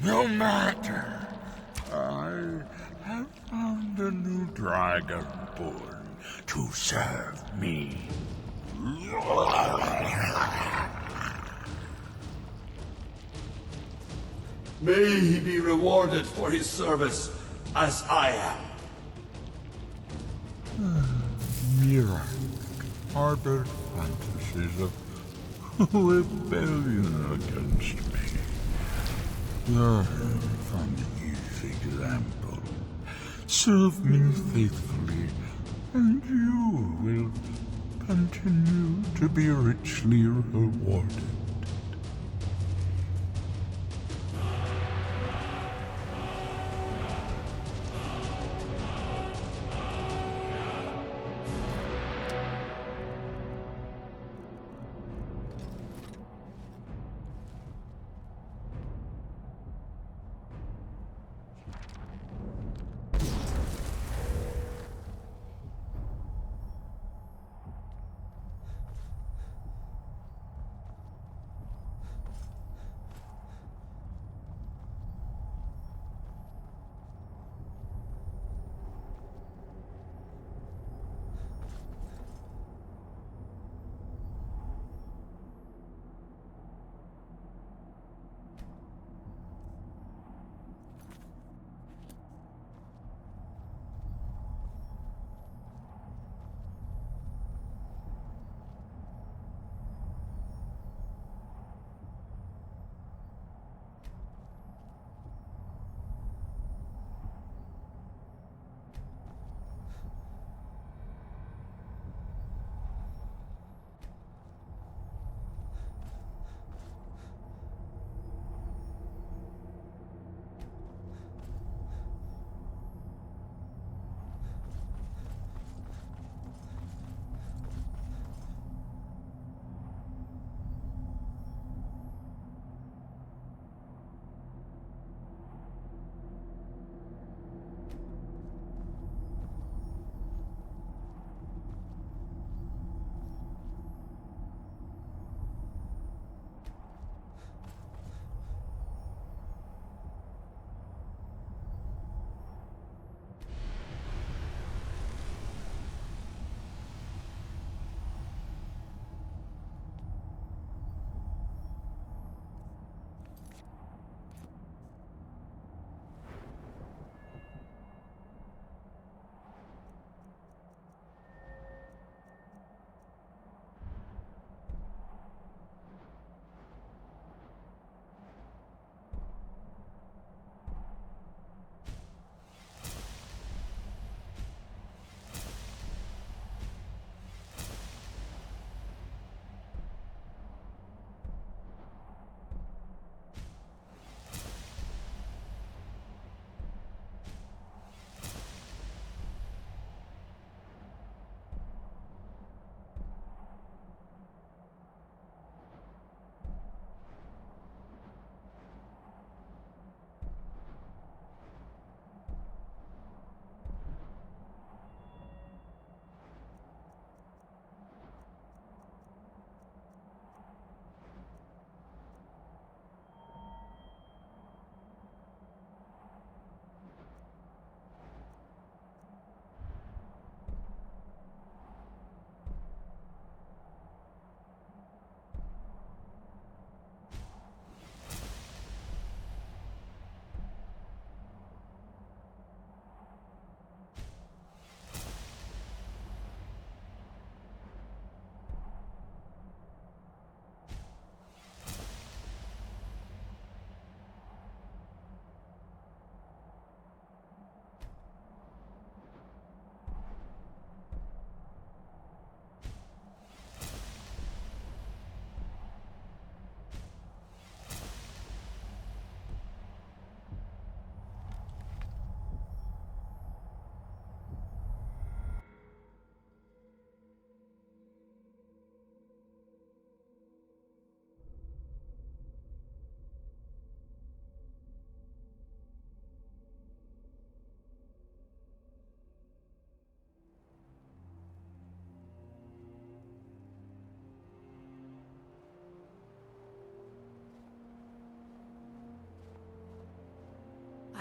No matter. I have found a new dragon born to serve me. May he be rewarded for his service, as I am. Miraak harbored fantasies of rebellion against me. Learn from his example. Serve me faithfully, and you will continue to be richly rewarded.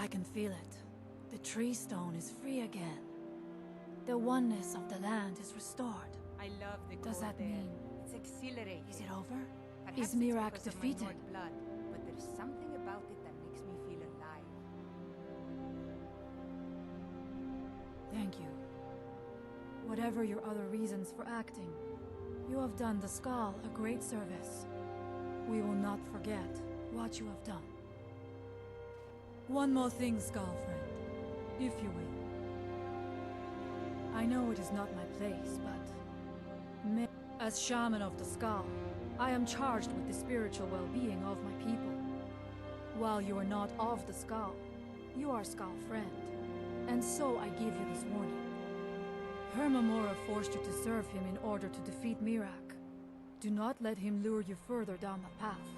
I can feel it. The tree stone is free again. The oneness of the land is restored. I love the Does cold that air. mean... It's exhilarating. Is it over? Perhaps Is it's Miraak because of my defeated? Nord blood, but there's something about it that makes me feel alive. Thank you. Whatever your other reasons for acting, you have done the Skull a great service. We will not forget what you have done. One more thing, Skull friend, if you will. I know it is not my place, but... As Shaman of the Skull, I am charged with the spiritual well-being of my people. While you are not of the Skull, you are Skull friend. And so I give you this warning. Hermamora forced you to serve him in order to defeat Miraak. Do not let him lure you further down that path.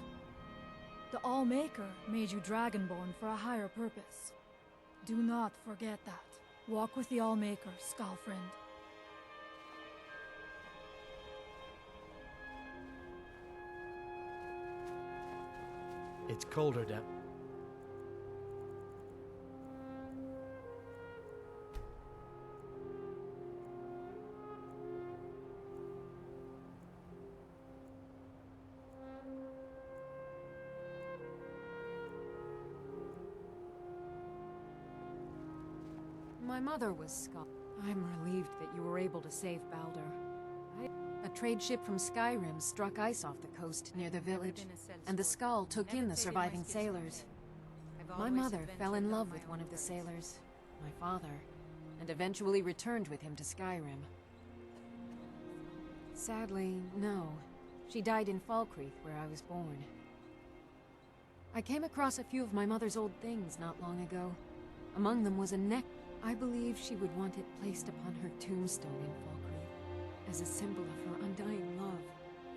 The All-Maker made you Dragonborn for a higher purpose. Do not forget that. Walk with the All-Maker, Skull friend. It's colder down. My mother was Skull. I'm relieved that you were able to save Baldur. A trade ship from Skyrim struck ice off the coast near the village, and the Skull took in the surviving sailors. My mother fell in love with one of the sailors, my father, and eventually returned with him to Skyrim. Sadly, no. She died in Falkreath, where I was born. I came across a few of my mother's old things not long ago. Among them was a neck. I believe she would want it placed upon her tombstone in Falkreath, as a symbol of her undying love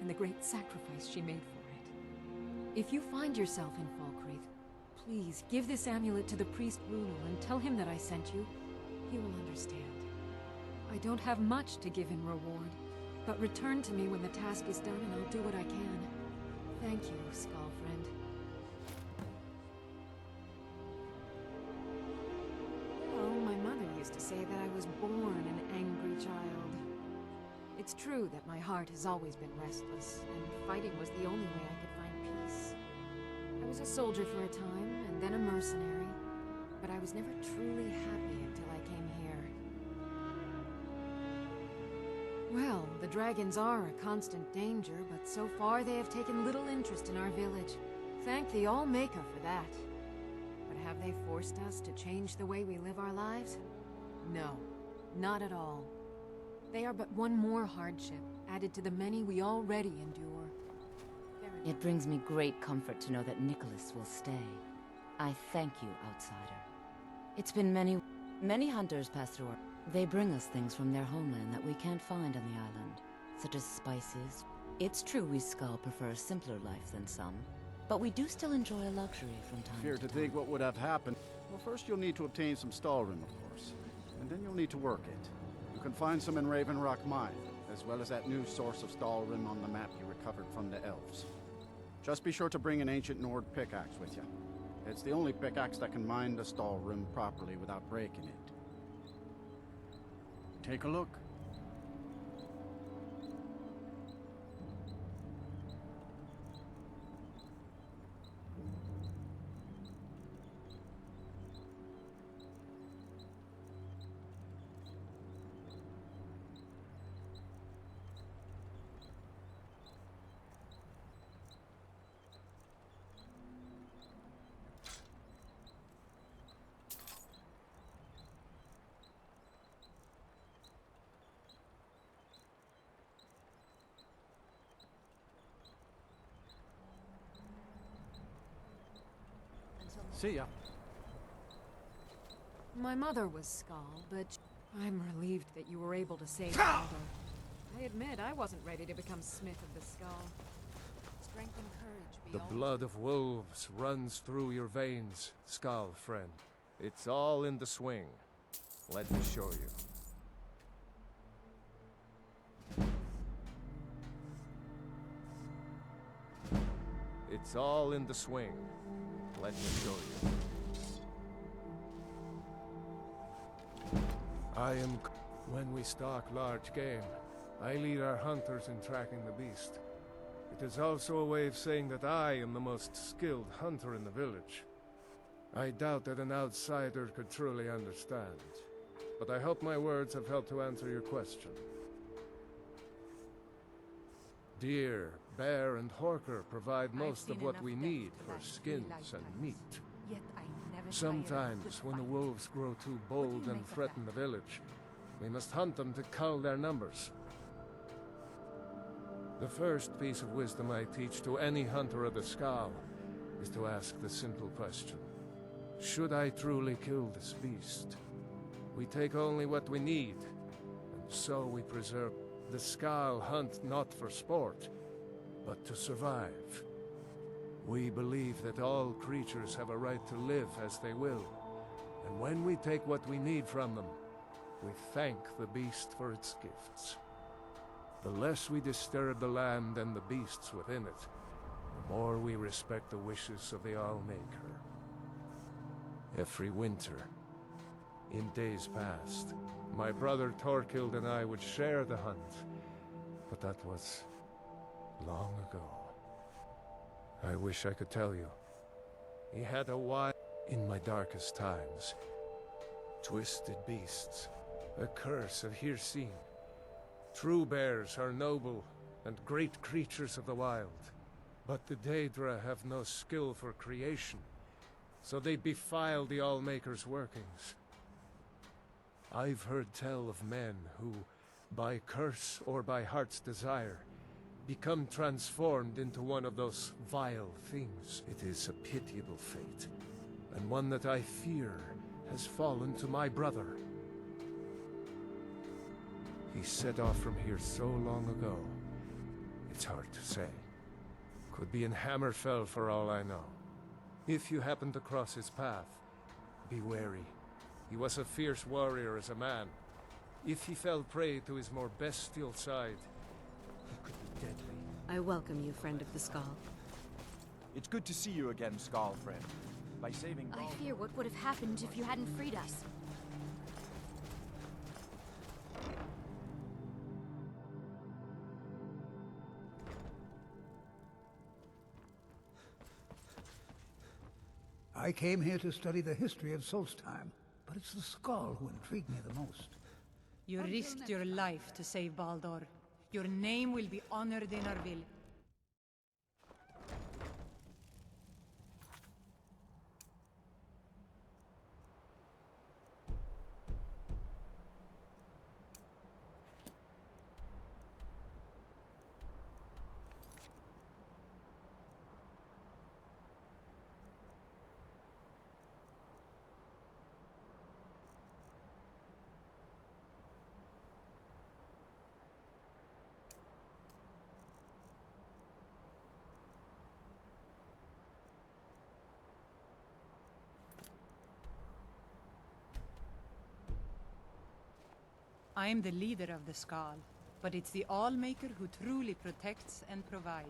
and the great sacrifice she made for it. If you find yourself in Falkreath, please give this amulet to the priest Runel and tell him that I sent you. He will understand. I don't have much to give in reward, but return to me when the task is done and I'll do what I can. Thank you, Skull friend. Used to say that I was born an angry child. It's true that my heart has always been restless, and fighting was the only way I could find peace. I was a soldier for a time, and then a mercenary, but I was never truly happy until I came here. Well, the dragons are a constant danger, but so far they have taken little interest in our village. Thank the All-Maker for that. But have they forced us to change the way we live our lives? No, not at all. They are but one more hardship, added to the many we already endure. It brings me great comfort to know that Nicholas will stay. I thank you, outsider. It's been many hunters pass through. They bring us things from their homeland that we can't find on the island, such as spices. It's true we Skull prefer a simpler life than some, but we do still enjoy a luxury from time Fear to to time. think what would have happened. Well, first you'll need to obtain some Stalrim, of course. And then you'll need to work it. You can find some in Raven Rock Mine, as well as that new source of Stalrim on the map you recovered from the elves. Just be sure to bring an ancient Nord pickaxe with you. It's the only pickaxe that can mine the Stalrim properly without breaking it. Take a look. See ya. My mother was Skull, but I'm relieved that you were able to save Baldur. I admit I wasn't ready to become Smith of the Skull. Strength and courage be The all. blood of wolves runs through your veins, Skull friend. It's all in the swing. Let me show you. It's all in the swing. Let me show you. When we stalk large game, I lead our hunters in tracking the beast. It is also a way of saying that I am the most skilled hunter in the village. I doubt that an outsider could truly understand, but I hope my words have helped to answer your question. Deer, bear, and horker provide most of what we need for skins and meat. Yet I never Sometimes, when the wolves grow too bold and threaten the village, we must hunt them to cull their numbers. The first piece of wisdom I teach to any hunter of the Skal is to ask the simple question: should I truly kill this beast? We take only what we need, and so we preserve. The Skal hunt not for sport, but to survive. We believe that all creatures have a right to live as they will, and when we take what we need from them, we thank the beast for its gifts. The less we disturb the land and the beasts within it, the more we respect the wishes of the Allmaker. Every winter, in days past, my brother Torkild and I would share the hunt, but that was long ago. I wish I could tell you. He had a wild... In my darkest times, twisted beasts, a curse of Hirsine. True bears are noble and great creatures of the wild, but the Daedra have no skill for creation, so they defile the Allmaker's workings. I've heard tell of men who, by curse or by heart's desire, become transformed into one of those vile things. It is a pitiable fate, and one that I fear has fallen to my brother. He set off from here so long ago, it's hard to say. Could be in Hammerfell for all I know. If you happen to cross his path, be wary. He was a fierce warrior as a man. If he fell prey to his more bestial side, he could be deadly. I welcome you, friend of the Skal. It's good to see you again, Skal friend. By saving I fear what would have happened if you hadn't freed us. I came here to study the history of Solstheim, but it's the Skal who intrigue me the most. You risked your life to save Baldur. Your name will be honored in our village. I am the leader of the Skal, but it's the Allmaker who truly protects and provides.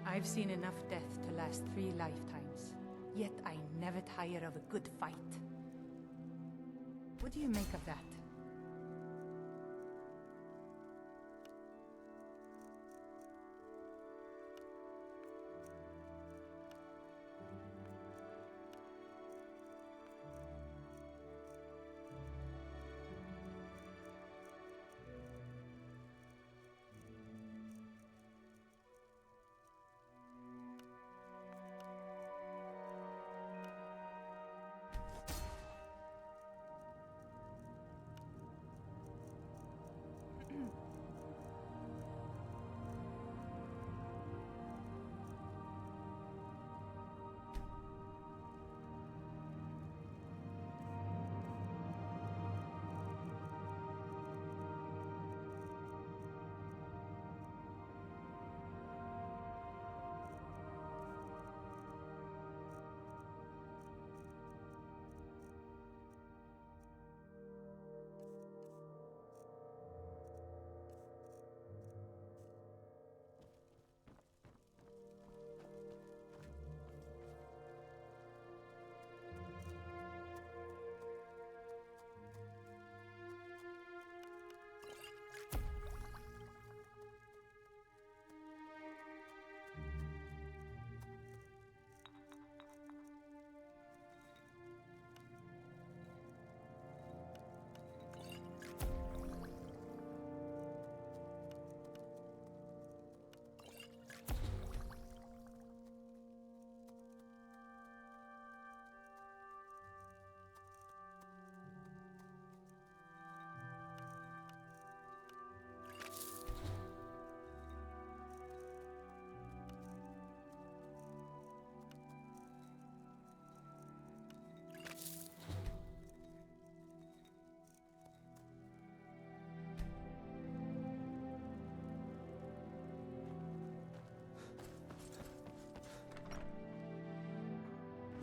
I've seen enough death to last 3 lifetimes, yet I never tire of a good fight. What do you make of that?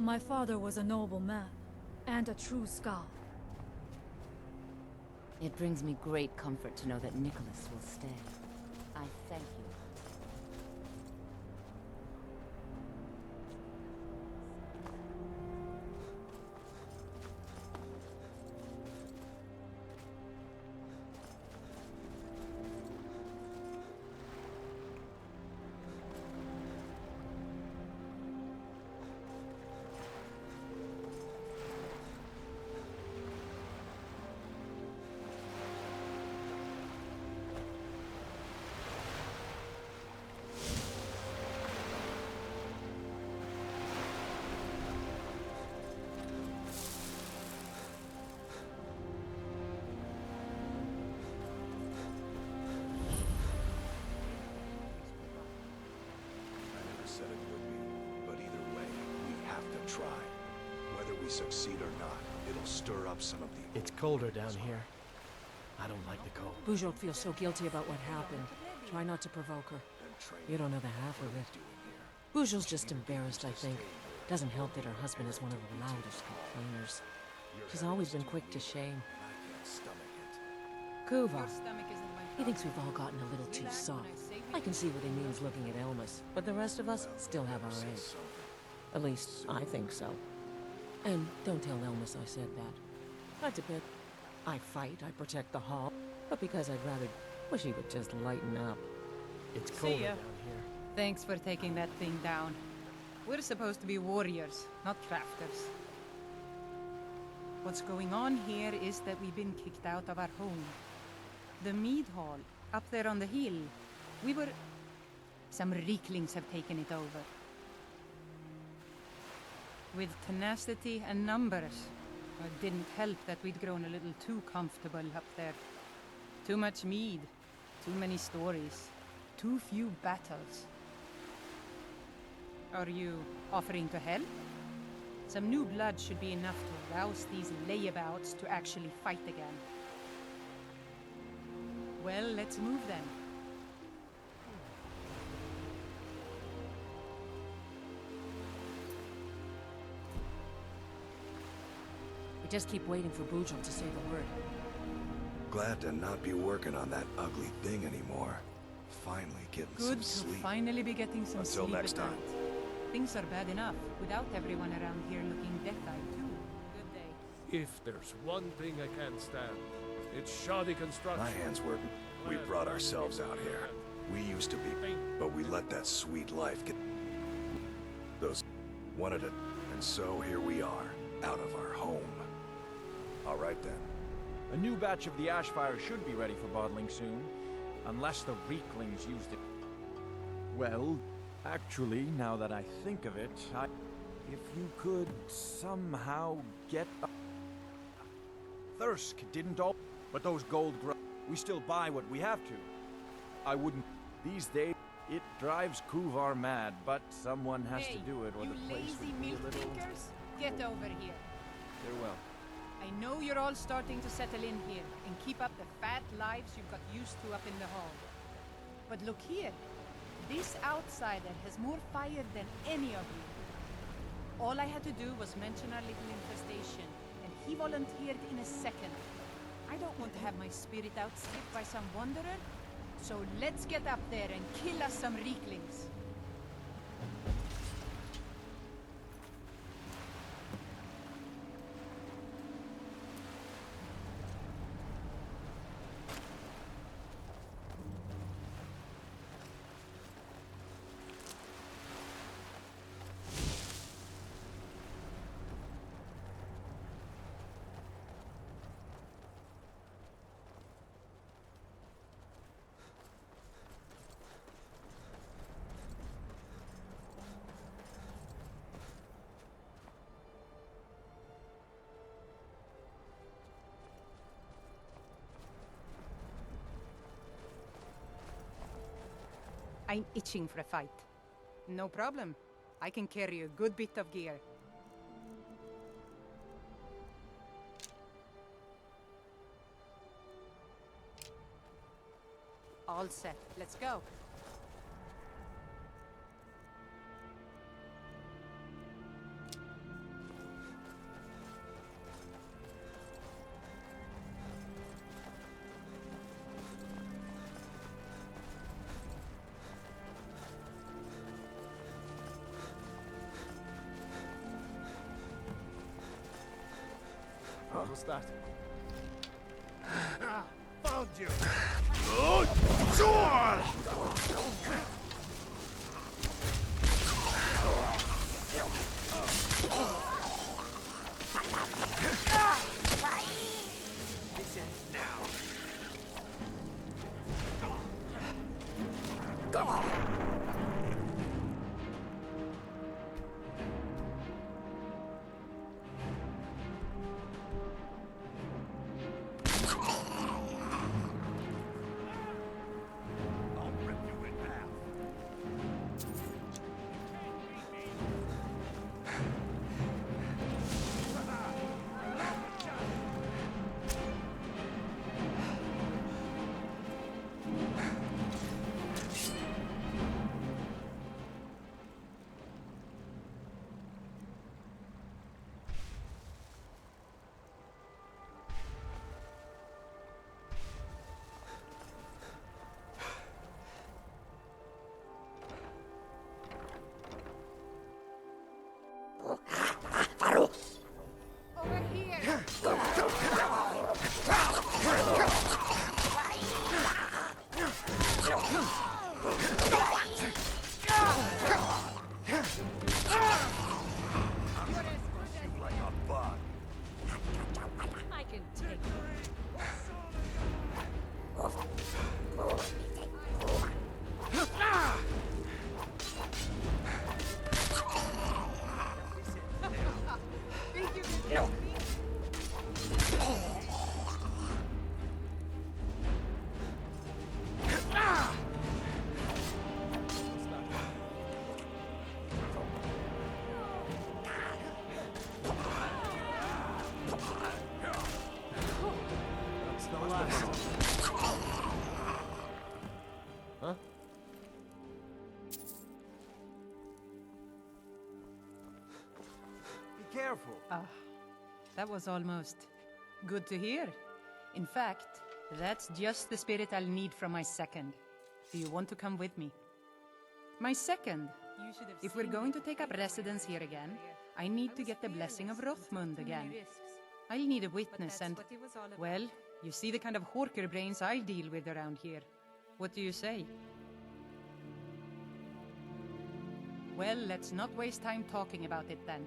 My father was a noble man, and a true Skal. It brings me great comfort to know that Nicholas will stay. I thank you. Said it would be, but either way, we have to try. Whether we succeed or not, it'll stir up some of the... It's colder down here. I don't like the cold. Bujok feels so guilty about what happened. Try not to provoke her. You don't know the half of it. Bujok's just embarrassed, I think. Doesn't help that her husband is one of the loudest complainers. She's always been quick to shame. Kuvar. He thinks we've all gotten a little too soft. I can see what he means looking at Elmas, but the rest of us still have our eggs. At least, I think so. And don't tell Elmas I said that. That's a bit. I fight, I protect the hall, but because I'd rather wish he would just lighten up. It's colder See ya. down here. Thanks for taking that thing down. We're supposed to be warriors, not crafters. What's going on here is that we've been kicked out of our home. The mead hall, up there on the hill. Some Rieklings have taken it over. With tenacity and numbers. It didn't help that we'd grown a little too comfortable up there. Too much mead, too many stories, too few battles. Are you offering to help? Some new blood should be enough to rouse these layabouts to actually fight again. Well, let's move then. We just keep waiting for Bujok to say the word. Glad to not be working on that ugly thing anymore. Finally getting Good some to sleep. finally be getting some Until sleep next at time. night. Things are bad enough without everyone around here looking death-eyed too. Good day. If there's one thing I can't stand, it's shoddy construction. My hands were... We brought ourselves out here. We used to be... But we let that sweet life get... Those... wanted it. And so here we are, out of our home. All right then. A new batch of the Ashfire should be ready for bottling soon. Unless the Rieklings used it. Well, actually, now that I think of it, if you could somehow get a... Thirsk didn't all... But those gold we still buy what we have to. I wouldn't... These days, it drives Kuvar mad, but someone has to do it or the place Lazy would be a milk little... drinkers, get over here. Farewell. I know you're all starting to settle in here and keep up the fat lives you've got used to up in the hall. But look here. This outsider has more fire than any of you. All I had to do was mention our little infestation, and he volunteered in a second. I don't want to have my spirit outstripped by some wanderer, so let's get up there and kill us some Rieklings. I'm itching for a fight. No problem. I can carry a good bit of gear. All set. Let's go. was that? Found you! Over here! Like a bug. I can take Think you can help me? That's the last. Huh? Be careful. That was almost good to hear. In fact, that's just the spirit I'll need from my second. Do you want to come with me? My second. If we're going to take up residence here again, I need to get the blessing of Rothmund again. I'll need a witness and, well, you see the kind of horker brains I deal with around here. What do you say? Well, let's not waste time talking about it then.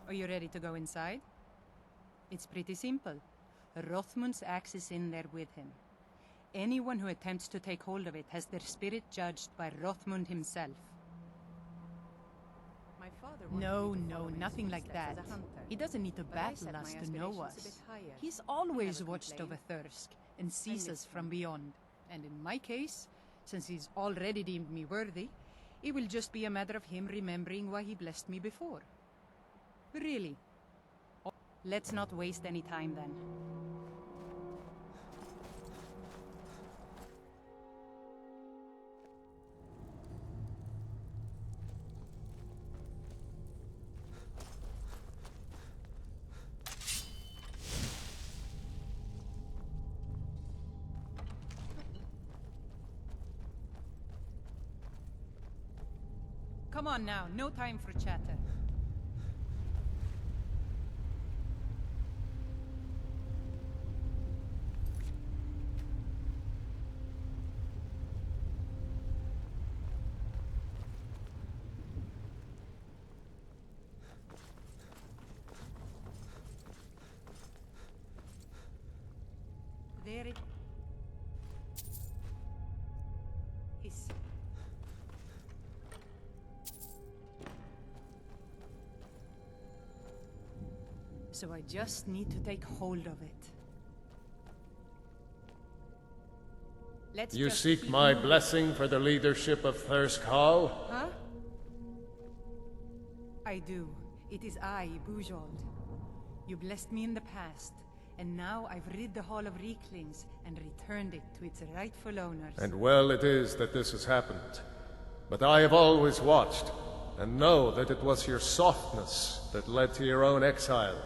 Are you ready to go inside? It's pretty simple. Rothmund's axe is in there with him. Anyone who attempts to take hold of it has their spirit judged by Rothmund himself. No, nothing like that. He doesn't need to battle us to know us. He's always watched over Thirsk and sees us from beyond. And in my case, since he's already deemed me worthy, it will just be a matter of him remembering why he blessed me before. Really. Let's not waste any time then. Come on now, no time for chatter. There it is. So I just need to take hold of it. Let's You just seek keep my moving. blessing for the leadership of Thirsk Hall? Huh? I do. It is I, Bujold. You blessed me in the past, and now I've rid the Hall of Reeklings and returned it to its rightful owners. And well it is that this has happened. But I have always watched, and know that it was your softness that led to your own exile.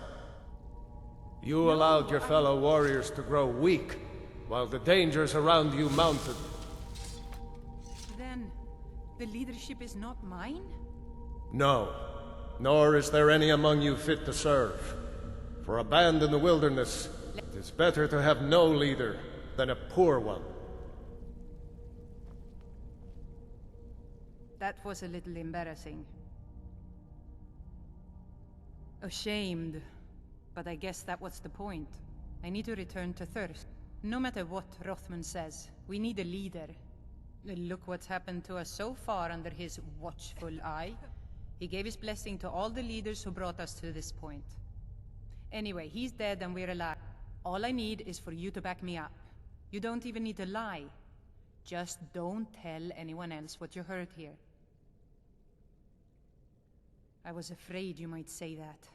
You allowed your fellow warriors to grow weak, while the dangers around you mounted. Then, the leadership is not mine? No, nor is there any among you fit to serve. For a band in the wilderness, it is better to have no leader than a poor one. That was a little embarrassing. Ashamed, but I guess that was the point. I need to return to Thirst. No matter what Rothman says, we need a leader. Look what's happened to us so far under his watchful eye. He gave his blessing to all the leaders who brought us to this point. Anyway, he's dead and we're alive. All I need is for you to back me up. You don't even need to lie. Just don't tell anyone else what you heard here. I was afraid you might say that.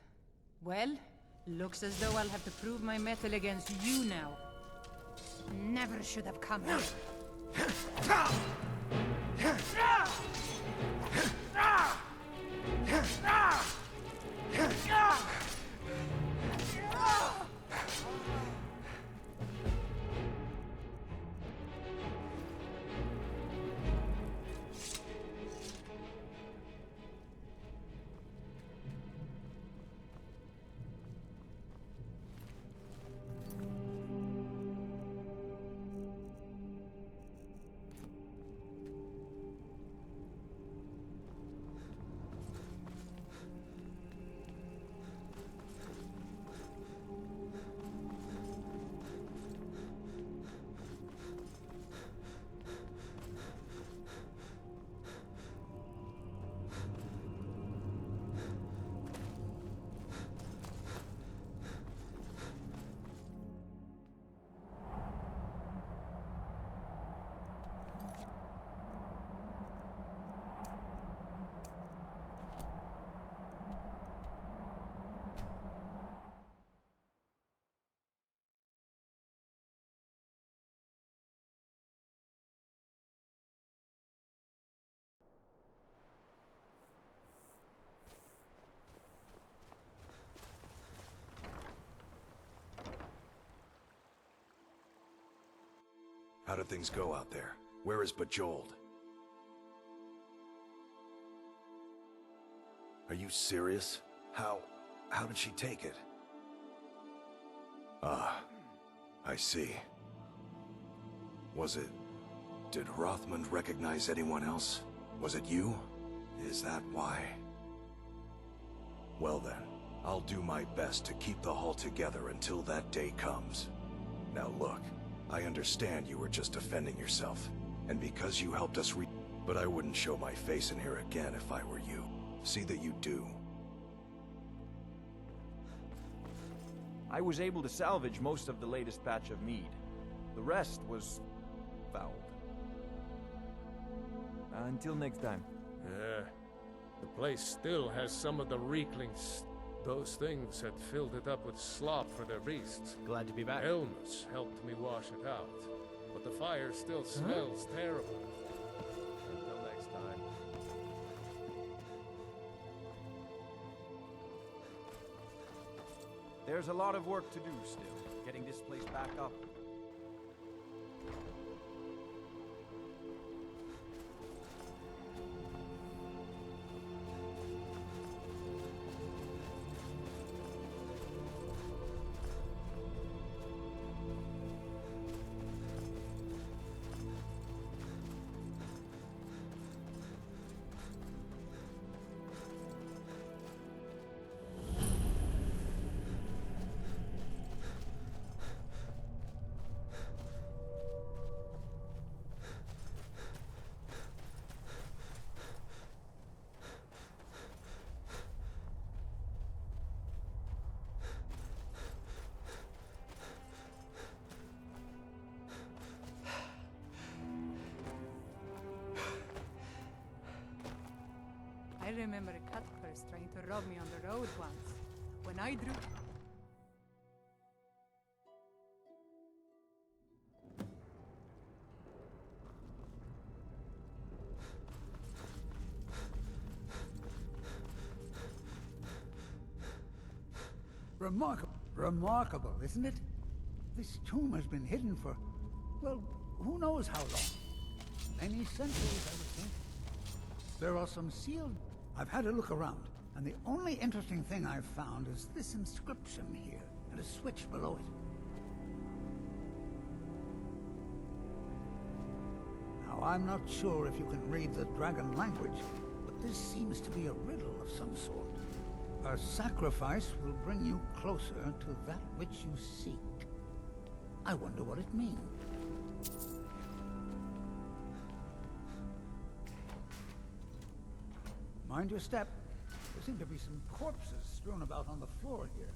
Well, looks as though I'll have to prove my mettle against you now. Never should have come here. How did things go out there? Where is Bejeweled? Are you serious? How did she take it? Ah, I see. Did Rothmund recognize anyone else? Was it you? Is that why? Well then, I'll do my best to keep the Hall together until that day comes. Now look, I understand you were just defending yourself, and because you helped us but I wouldn't show my face in here again if I were you. See that you do. I was able to salvage most of the latest batch of mead. The rest was fouled. Until next time. Yeah. The place still has some of the reeklings. Those things had filled it up with slop for their beasts. Glad to be back. Illness helped me wash it out. But the fire still smells terrible. Until next time. There's a lot of work to do still, getting this place back up. I remember a cut purse trying to rob me on the road once. When I drew... Remarkable, isn't it? This tomb has been hidden for, well, who knows how long. Many centuries, I would think. There are some sealed... I've had a look around, and the only interesting thing I've found is this inscription here, and a switch below it. Now, I'm not sure if you can read the dragon language, but this seems to be a riddle of some sort. A sacrifice will bring you closer to that which you seek. I wonder what it means. Mind your step. There seem to be some corpses strewn about on the floor here.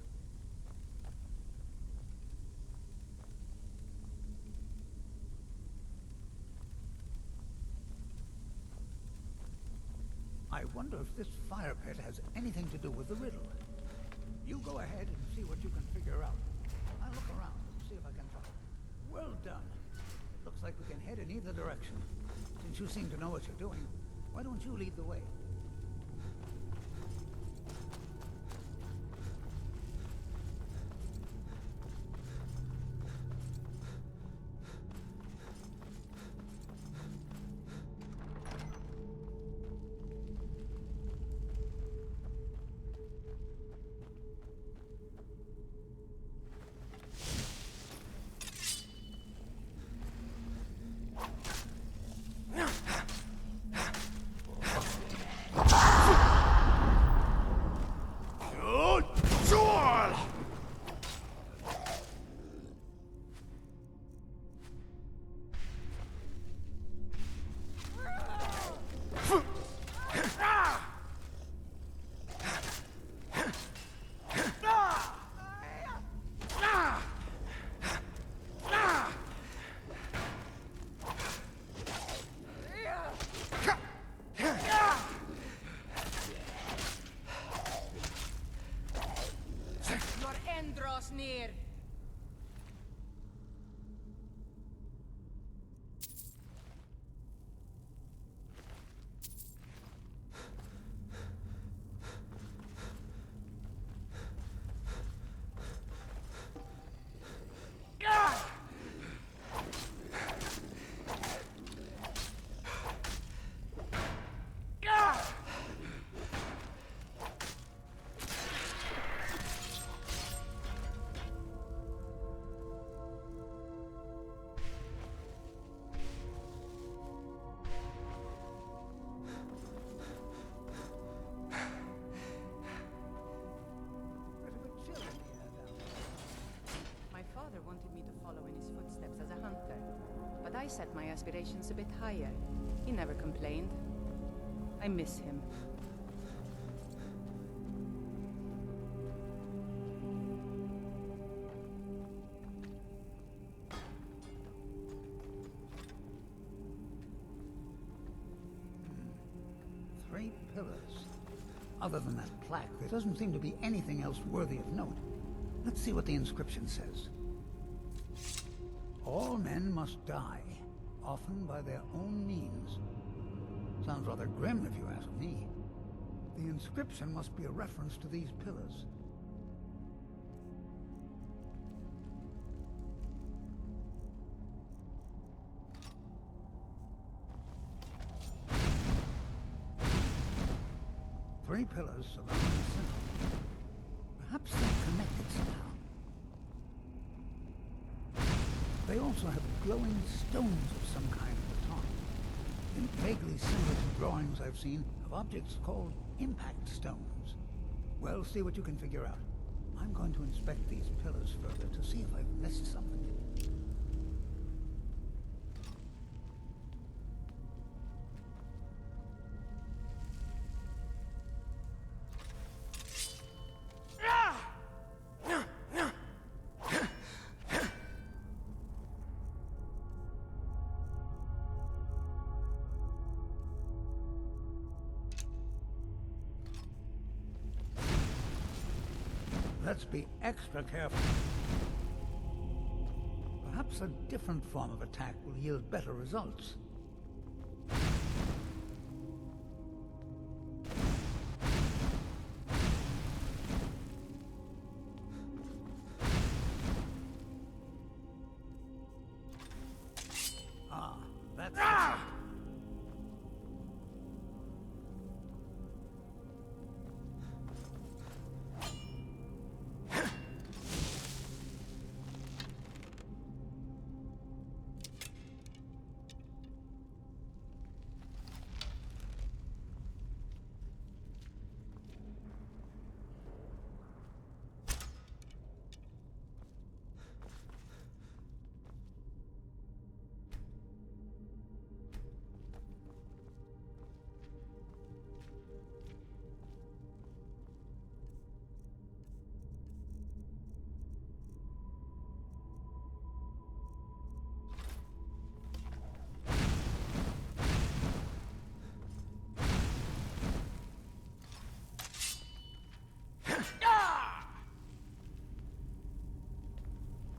I wonder if this fire pit has anything to do with the riddle. You go ahead and see what you can figure out. I'll look around and see if I can find it. Well done. It looks like we can head in either direction. Since you seem to know what you're doing, why don't you lead the way? Near. I set my aspirations a bit higher. He never complained. I miss him. Three pillars. Other than that plaque, there doesn't seem to be anything else worthy of note. Let's see what the inscription says. All men must die, often by their own means. Sounds rather grim if you ask me. The inscription must be a reference to these pillars. Three pillars surrounding the center. Perhaps they're connected somehow. They also have glowing stones of some kind at the top. Vaguely similar to drawings I've seen of objects called impact stones. Well, see what you can figure out. I'm going to inspect these pillars further to see if I've missed something. Let's be extra careful. Perhaps a different form of attack will yield better results. Ah, that's it.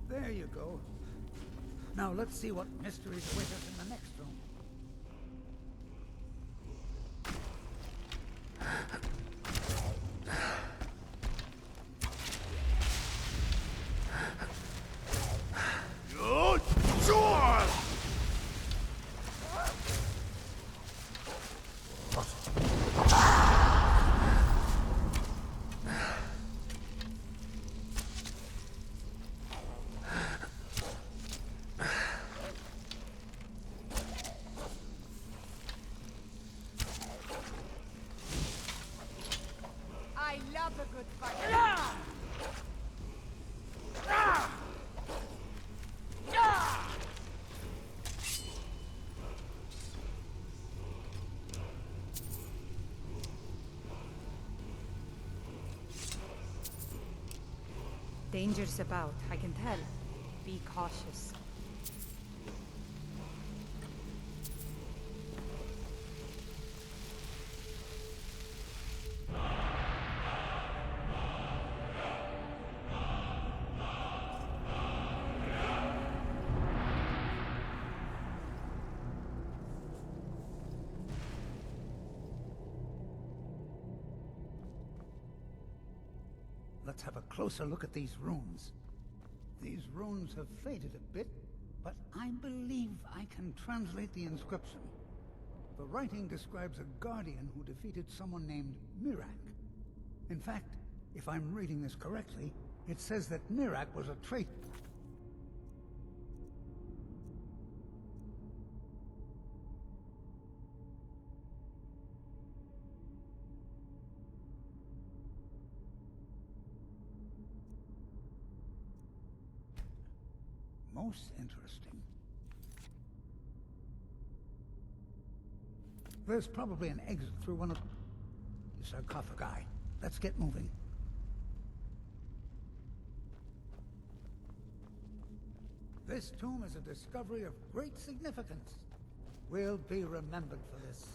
There you go. Now let's see what mysteries await us in the next room. I love a good fight. Danger's about, I can tell. Be cautious. Let's have a closer look at these runes. These runes have faded a bit, but I believe I can translate the inscription. The writing describes a guardian who defeated someone named Miraak. In fact, if I'm reading this correctly, it says that Miraak was a traitor. Most interesting. There's probably an exit through one of the sarcophagi. Let's get moving. This tomb is a discovery of great significance. We'll be remembered for this.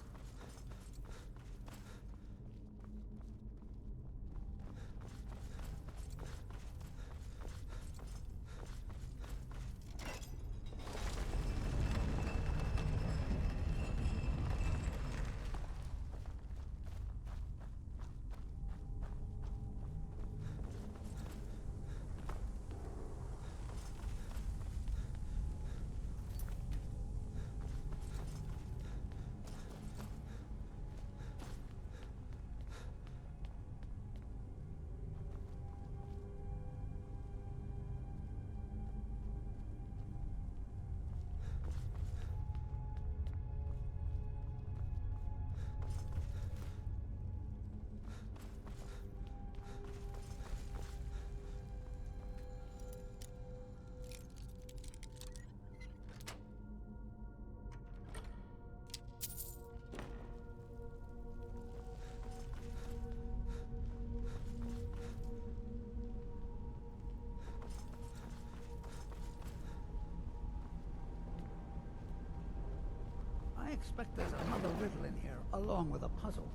I expect there's another riddle in here, along with a puzzle.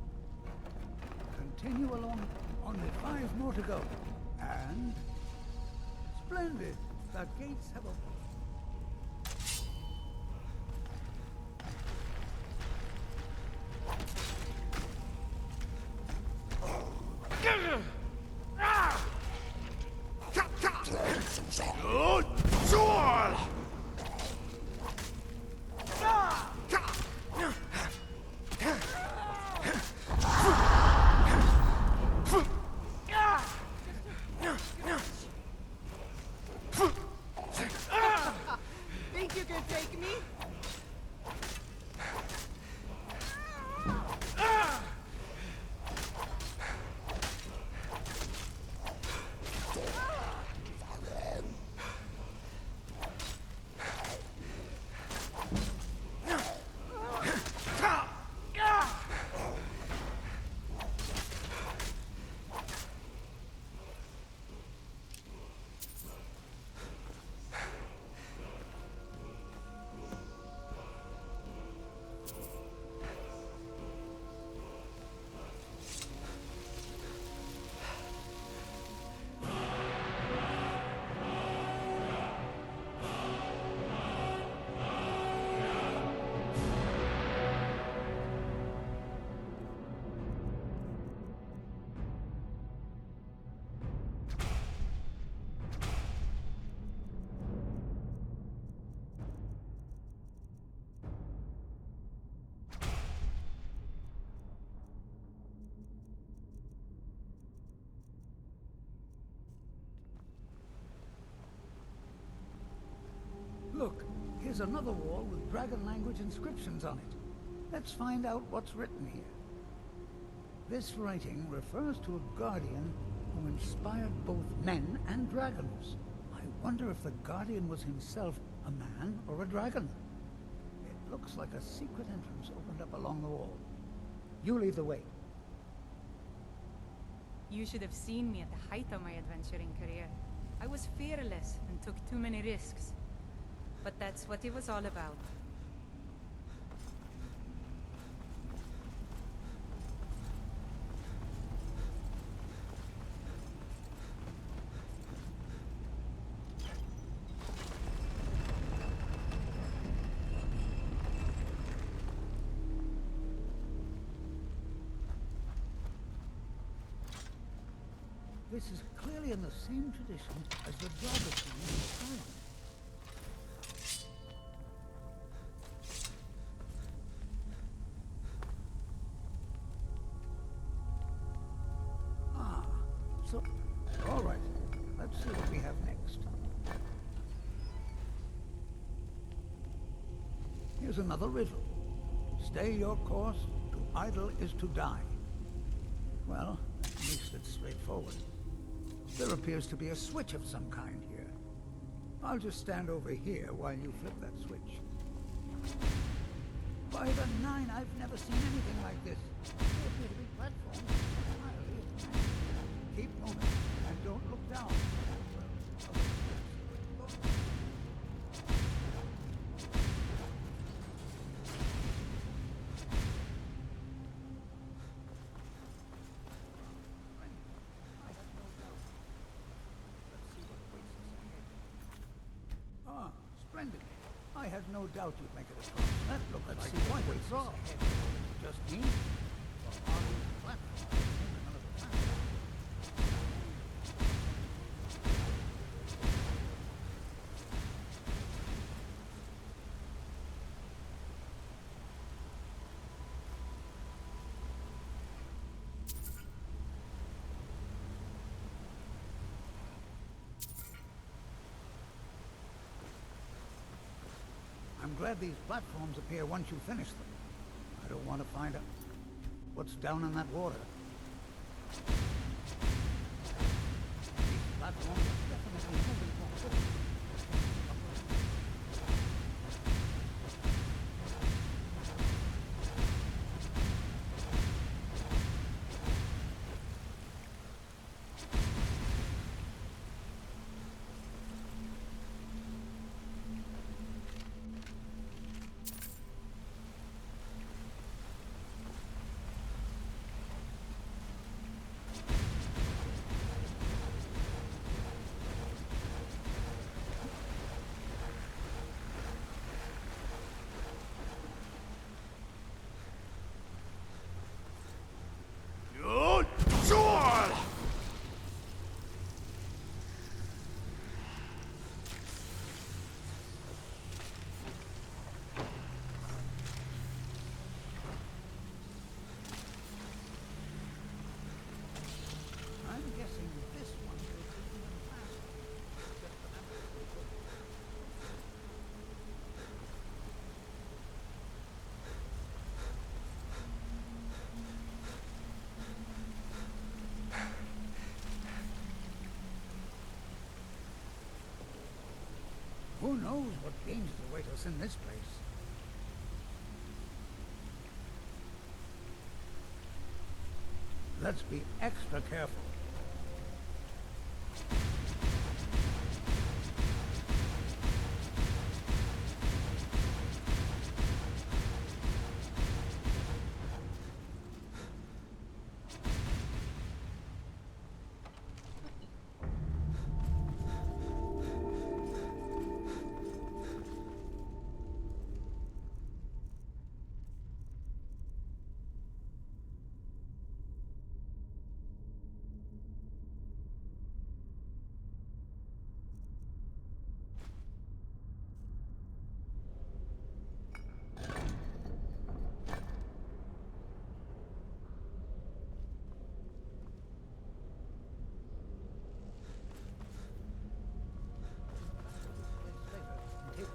Continue along. Only 5 more to go. And... splendid! The gates have opened. Think you can take me? Look, here's another wall with dragon language inscriptions on it. Let's find out what's written here. This writing refers to a guardian who inspired both men and dragons. I wonder if the guardian was himself a man or a dragon. It looks like a secret entrance opened up along the wall. You lead the way. You should have seen me at the height of my adventuring career. I was fearless and took too many risks. But that's what it was all about. This is clearly in the same tradition as the Dragon King in Skyrim. So, all right, let's see what we have next. Here's another riddle. Stay your course, to idle is to die. Well, at least it's straightforward. There appears to be a switch of some kind here. I'll just stand over here while you flip that switch. By the nine, I've never seen anything like this. There appear to be platforms entirely of granite. Keep moving, and don't look down. Ah, splendid. I had no doubt you'd make it across. That looked like what we saw. Just me? Or are these platforms? I'm glad these platforms appear once you finish them. I don't want to find out what's down in that water. These platforms are definitely moving forward. knows what dangers await us in this place? Let's be extra careful.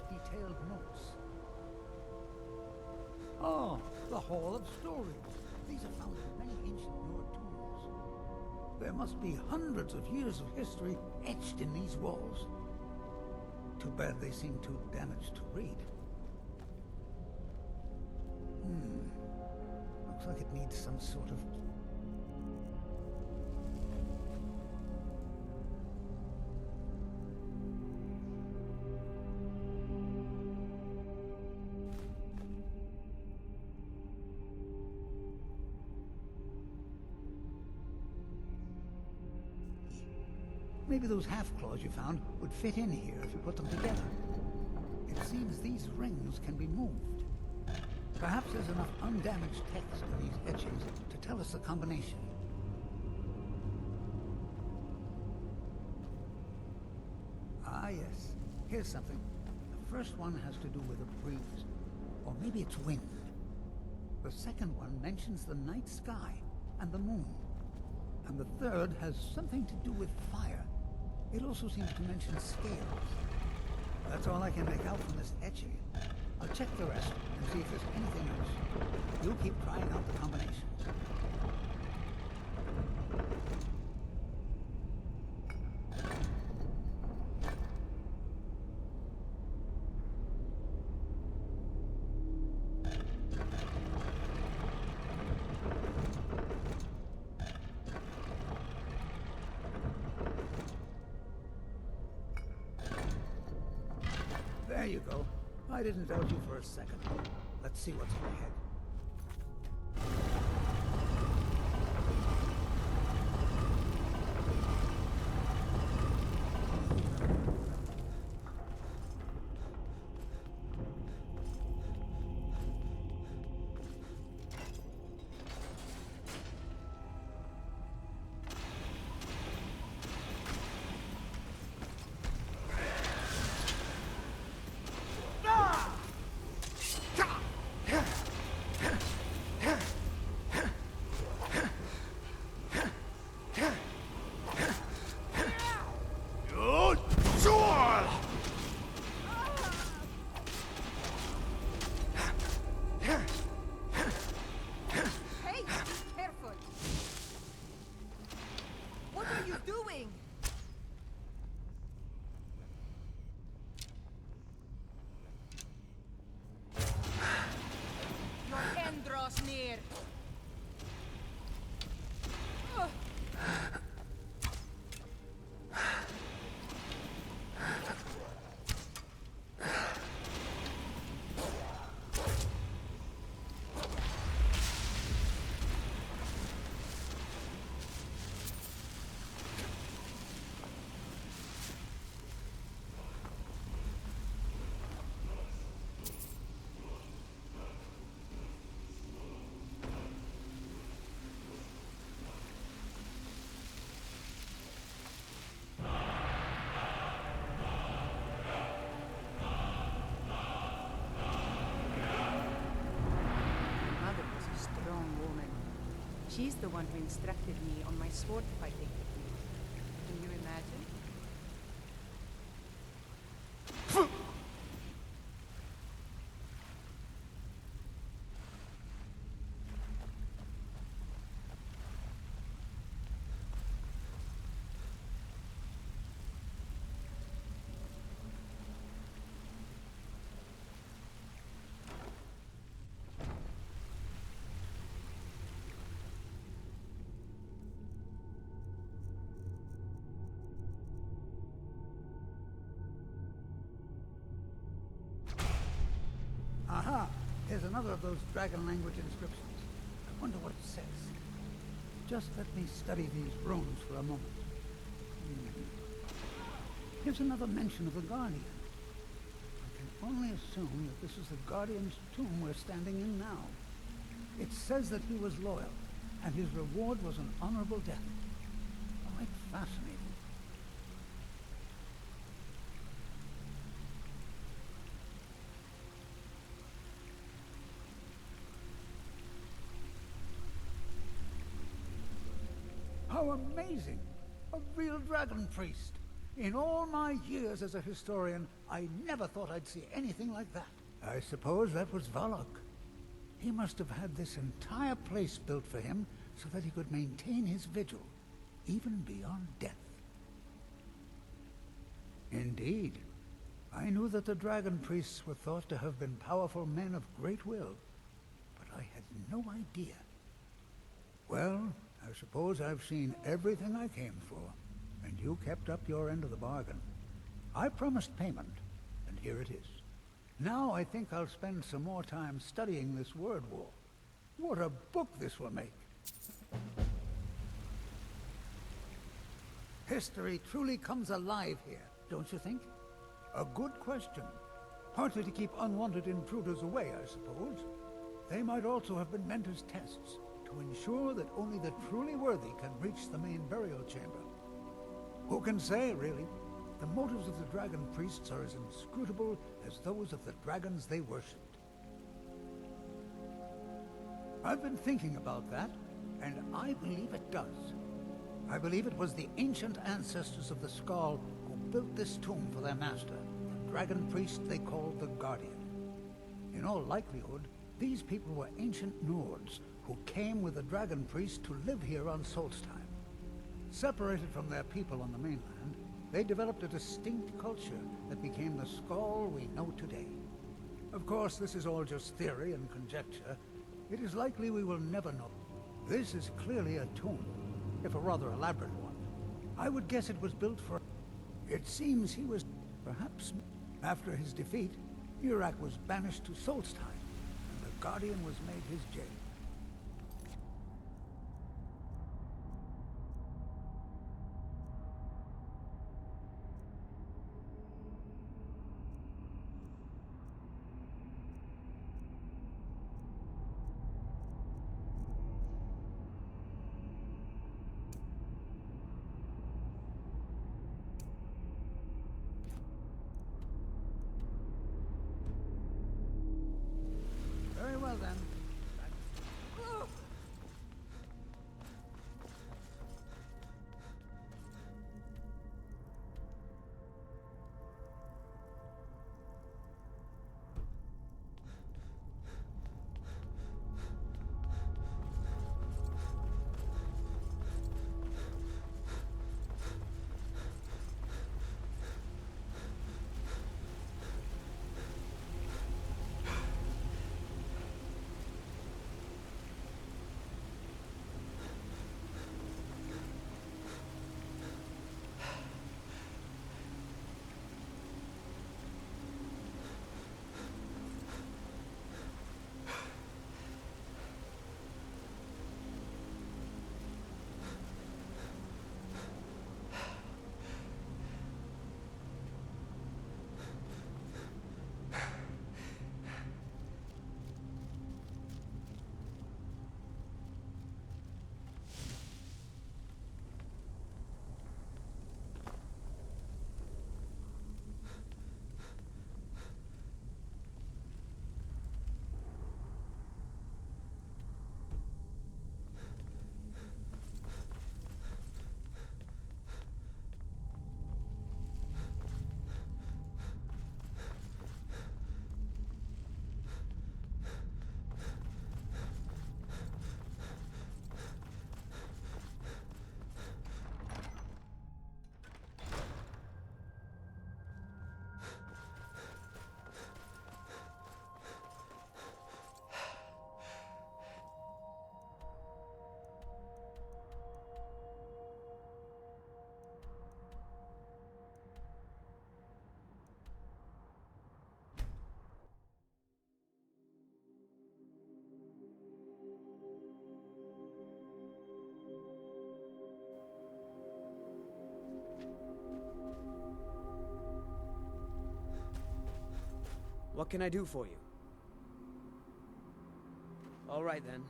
Detailed notes. Oh, the Hall of Stories. These are found in many ancient Nord tombs. There must be hundreds of years of history etched in these walls. Too bad they seem too damaged to read. Looks like it needs some sort of... Maybe those half-claws you found would fit in here if you put them together. It seems these rings can be moved. Perhaps there's enough undamaged text in these etchings to tell us the combination. Ah, yes. Here's something. The first one has to do with a breeze. Or maybe it's wind. The second one mentions the night sky and the moon. And the third has something to do with fire. It also seems to mention scales. That's all I can make out from this etching. I'll check the rest and see if there's anything else. You keep trying out the combinations. There you go. I didn't doubt you for a second. Let's see what's ahead. Near. She's the one who instructed me on my sword fighting technique. Can you imagine? Aha! Here's another of those dragon language inscriptions. I wonder what it says. Just let me study these runes for a moment. Here's another mention of the Guardian. I can only assume that this is the Guardian's tomb we're standing in now. It says that he was loyal, and his reward was an honorable death. Quite fascinating. How amazing! A real dragon priest! In all my years as a historian, I never thought I'd see anything like that. I suppose that was Valak. He must have had this entire place built for him so that he could maintain his vigil, even beyond death. Indeed. I knew that the dragon priests were thought to have been powerful men of great will, but I had no idea. Well, I suppose I've seen everything I came for, and you kept up your end of the bargain. I promised payment, and here it is. Now I think I'll spend some more time studying this word war. What a book this will make! History truly comes alive here, don't you think? A good question. Partly to keep unwanted intruders away, I suppose. They might also have been meant as tests, to ensure that only the truly worthy can reach the main burial chamber. Who can say, really? The motives of the dragon priests are as inscrutable as those of the dragons they worshipped. I've been thinking about that, and I believe it does. I believe it was the ancient ancestors of the Skull who built this tomb for their master, the dragon priest they called the Guardian. In all likelihood, these people were ancient Nords who came with the dragon priest to live here on Solstheim. Separated from their people on the mainland, they developed a distinct culture that became the Skull we know today. Of course, this is all just theory and conjecture. It is likely we will never know. This is clearly a tomb, if a rather elaborate one. I would guess it was built for... It seems he was... Perhaps after his defeat, Miraak was banished to Solstheim, and the Guardian was made his jail. Very well, then. What can I do for you? All right, then.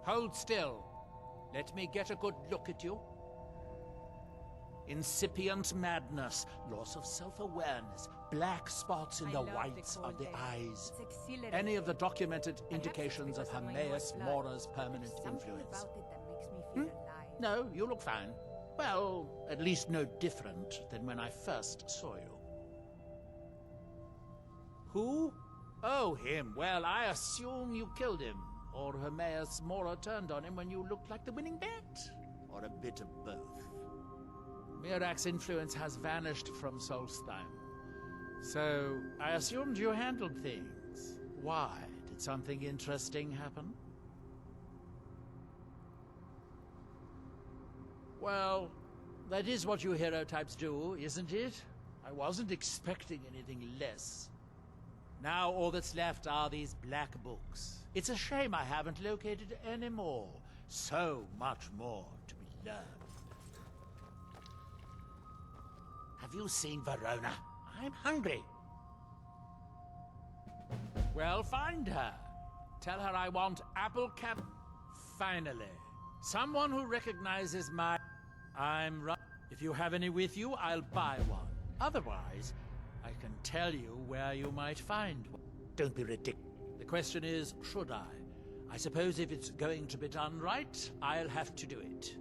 Hold still. Let me get a good look at you. Incipient madness, loss of self-awareness, black spots in the whites of the eyes. Any of the documented indications of Hermaeus Mora's permanent influence. No, you look fine. Well, at least no different than when I first saw you. Who? Oh, him. Well, I assume you killed him. Or Hermaeus Mora turned on him when you looked like the winning bet. Or a bit of both. Miraak's influence has vanished from Solstheim. So, I assumed you handled things. Why? Did something interesting happen? Well, that is what you hero types do, isn't it? I wasn't expecting anything less. Now all that's left are these black books. It's a shame I haven't located any more. So much more to be learned. Have you seen Verona? I'm hungry. Well, find her. Tell her I want apple cap. Finally. Someone who recognizes my... I'm right. If you have any with you, I'll buy one. Otherwise, I can tell you where you might find one. Don't be ridiculous. The question is, should I? I suppose if it's going to be done right, I'll have to do it.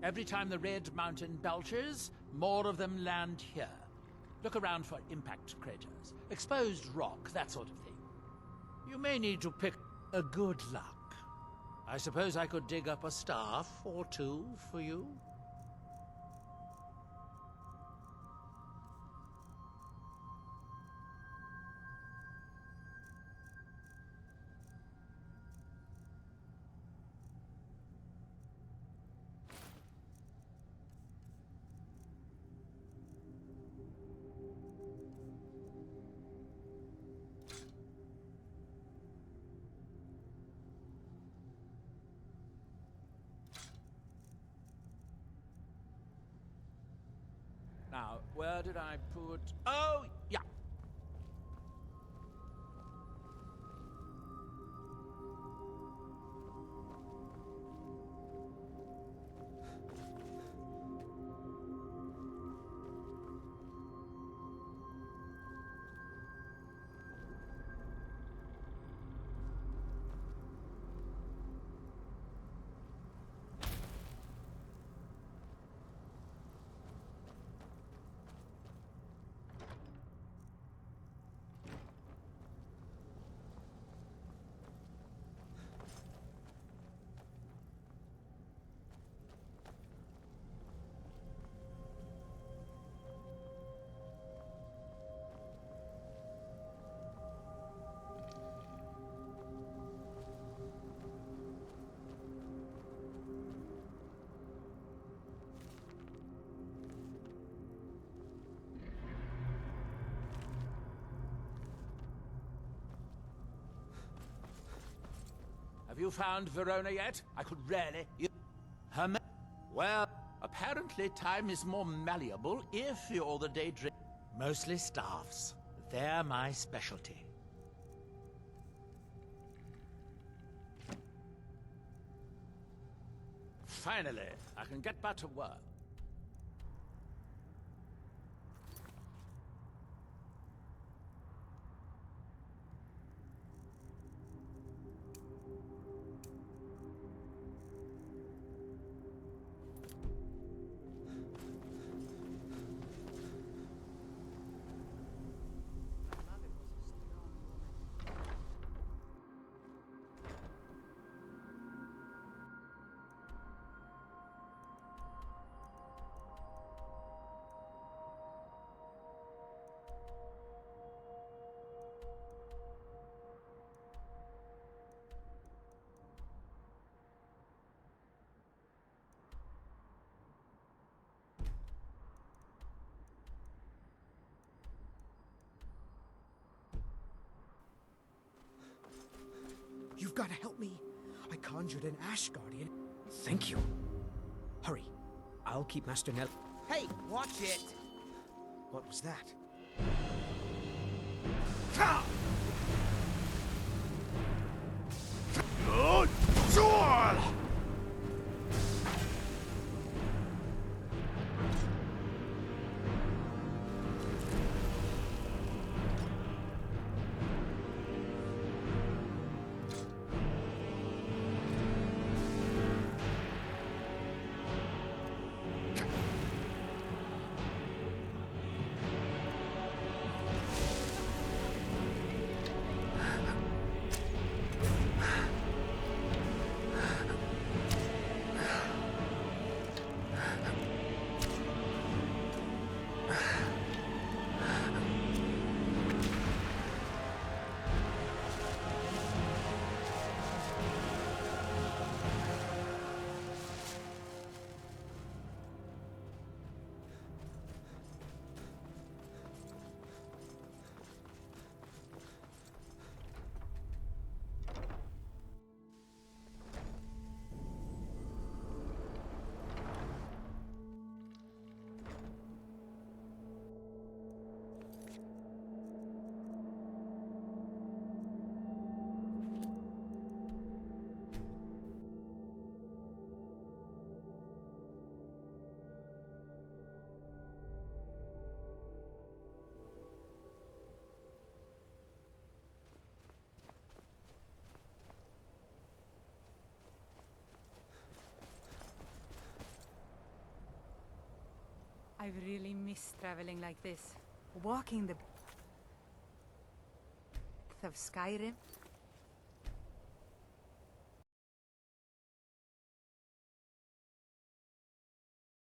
Every time the Red Mountain belches, more of them land here. Look around for impact craters, exposed rock, that sort of thing. You may need to pick a good luck. I suppose I could dig up a staff or two for you? Now, where did I put... Oh, yeah. Have you found Verona yet? I could rarely... Well, apparently time is more malleable if you're the daydream. Mostly staffs. They're my specialty. Finally, I can get back to work. You've got to help me. I conjured an Ash Guardian. Thank you. Hurry. I'll keep Master Nell. Hey, watch it! What was that? I've really missed traveling like this. Walking the of Skyrim